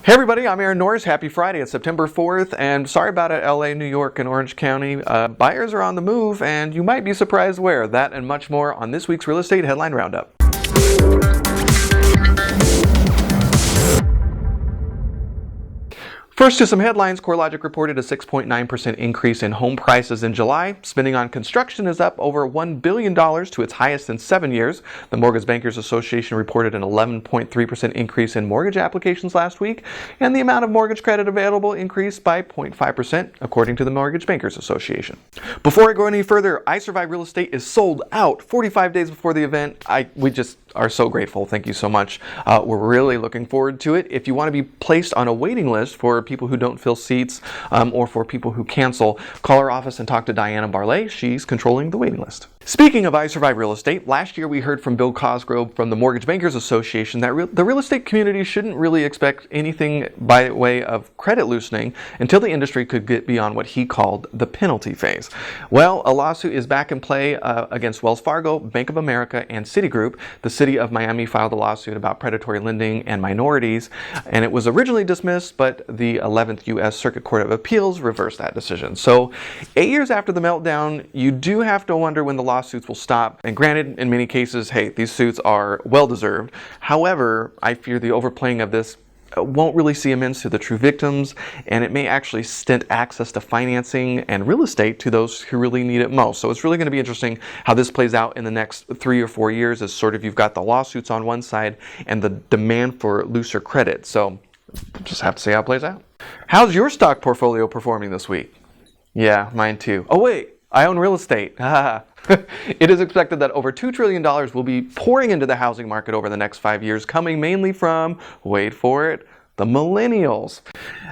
Hey everybody, I'm Aaron Norris. Happy Friday. It's September 4th, and sorry about it, LA, New York, and Orange County. Buyers are on the move, and you might be surprised where. That and much more on this week's Real Estate Headline Roundup. First, to some headlines. CoreLogic reported a 6.9% increase in home prices in July. Spending on construction is up over $1 billion to its highest in 7 years. The Mortgage Bankers Association reported an 11.3% increase in mortgage applications last week, and the amount of mortgage credit available increased by 0.5%, according to the Mortgage Bankers Association. Before I go any further, I Survive Real Estate is sold out 45 days before the event. We just are so grateful. Thank you so much. We're really looking forward to it. If you want to be placed on a waiting list for people who don't fill seats or for people who cancel, call our office and talk to Diana Barley. She's controlling the waiting list. Speaking of I Survive Real Estate, last year we heard from Bill Cosgrove from the Mortgage Bankers Association that the real estate community shouldn't really expect anything by way of credit loosening until the industry could get beyond what he called the penalty phase. Well, a lawsuit is back in play against Wells Fargo, Bank of America, and Citigroup. The City of Miami filed a lawsuit about predatory lending and minorities, and it was originally dismissed, but the 11th U.S. Circuit Court of Appeals reversed that decision. So 8 years after the meltdown, you do have to wonder when the lawsuits will stop. And granted, in many cases, hey, these suits are well-deserved. However, I fear the overplaying of this won't really see amends to the true victims, and it may actually stint access to financing and real estate to those who really need it most. So it's really going to be interesting how this plays out in the next 3 or 4 years, as sort of you've got the lawsuits on one side and the demand for looser credit. So we'll just have to see how it plays out. How's your stock portfolio performing this week? Yeah, mine too. Oh wait, I own real estate. It is expected that over $2 trillion will be pouring into the housing market over the next 5 years, coming mainly from, wait for it, the Millennials.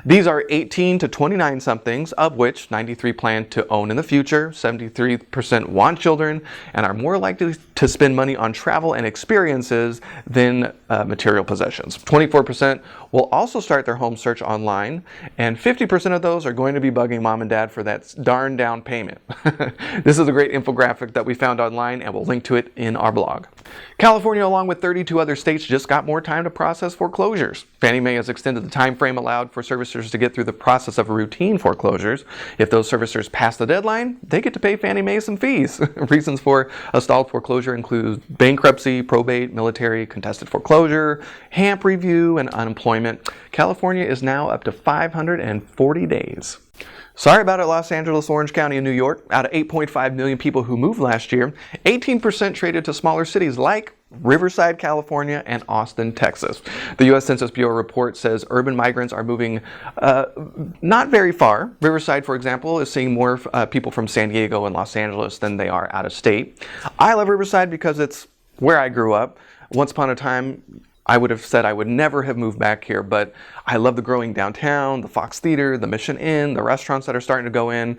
These are 18 to 29 somethings, of which 93 plan to own in the future, 73% want children, and are more likely to spend money on travel and experiences than material possessions. 24% will also start their home search online, and 50% of those are going to be bugging mom and dad for that darn down payment. This is a great infographic that we found online, and we'll link to it in our blog. California, along with 32 other states, just got more time to process foreclosures. Fannie Mae has extended the time frame allowed for servicers to get through the process of routine foreclosures. If those servicers pass the deadline, they get to pay Fannie Mae some fees. Reasons for a stalled foreclosure include bankruptcy, probate, military, contested foreclosure, HAMP review, and unemployment. California is now up to 540 days. Sorry about it, Los Angeles, Orange County, and New York. Out of 8.5 million people who moved last year, 18% traded to smaller cities like Riverside, California, and Austin, Texas. The U.S. Census Bureau report says urban migrants are moving not very far. Riverside, for example, is seeing more people from San Diego and Los Angeles than they are out of state. I love Riverside because it's where I grew up. Once upon a time, I would have said I would never have moved back here, but I love the growing downtown, the Fox Theater, the Mission Inn, the restaurants that are starting to go in,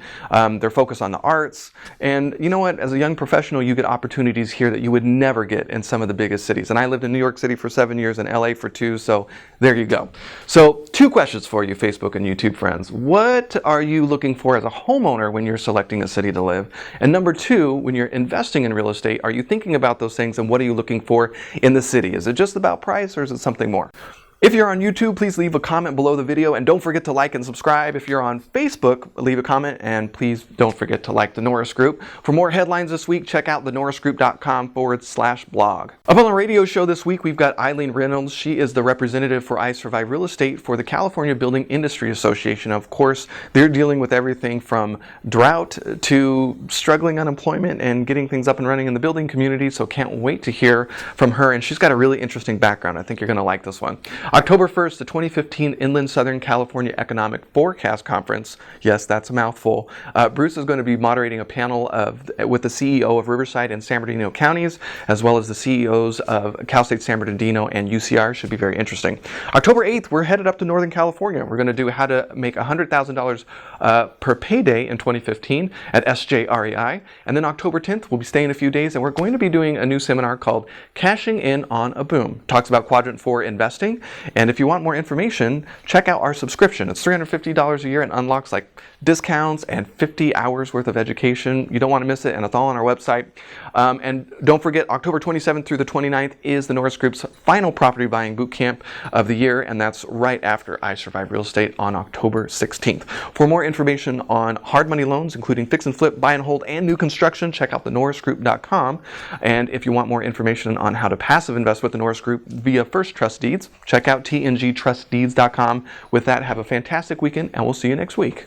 their focus on the arts. And you know what? As a young professional, you get opportunities here that you would never get in some of the biggest cities. And I lived in New York City for 7 years and LA for 2, so there you go. So 2 questions for you, Facebook and YouTube friends. What are you looking for as a homeowner when you're selecting a city to live? And number 2, when you're investing in real estate, are you thinking about those things, and what are you looking for in the city? Is it just about price, or is it something more? If you're on YouTube, please leave a comment below the video, and don't forget to like and subscribe. If you're on Facebook, leave a comment, and please don't forget to like the Norris Group. For more headlines this week, check out thenorrisgroup.com/blog. Up on the radio show this week, we've got Eileen Reynolds. She is the representative for I Survive Real Estate for the California Building Industry Association. Of course, they're dealing with everything from drought to struggling unemployment and getting things up and running in the building community, so can't wait to hear from her. And she's got a really interesting background. I think you're going to like this one. October 1st, the 2015 Inland Southern California Economic Forecast Conference. Yes, that's a mouthful. Bruce is going to be moderating a panel with the CEO of Riverside and San Bernardino counties, as well as the CEOs of Cal State San Bernardino and UCR. Should be very interesting. October 8th, we're headed up to Northern California. We're going to do how to make $100,000 per payday in 2015 at SJREI. And then October 10th, we'll be staying a few days, and we're going to be doing a new seminar called Cashing In on a Boom. Talks about Quadrant 4 investing. And if you want more information, check out our subscription. It's $350 a year and unlocks like discounts and 50 hours worth of education. You don't want to miss it, and it's all on our website. And don't forget, October 27th through the 29th is the Norris Group's final property buying boot camp of the year, and that's right after I Survive Real Estate on October 16th. For more information on hard money loans, including fix and flip, buy and hold, and new construction, check out thenorrisgroup.com. And if you want more information on how to passive invest with the Norris Group via First Trust Deeds, check out tngtrustdeeds.com. With that, have a fantastic weekend, and we'll see you next week.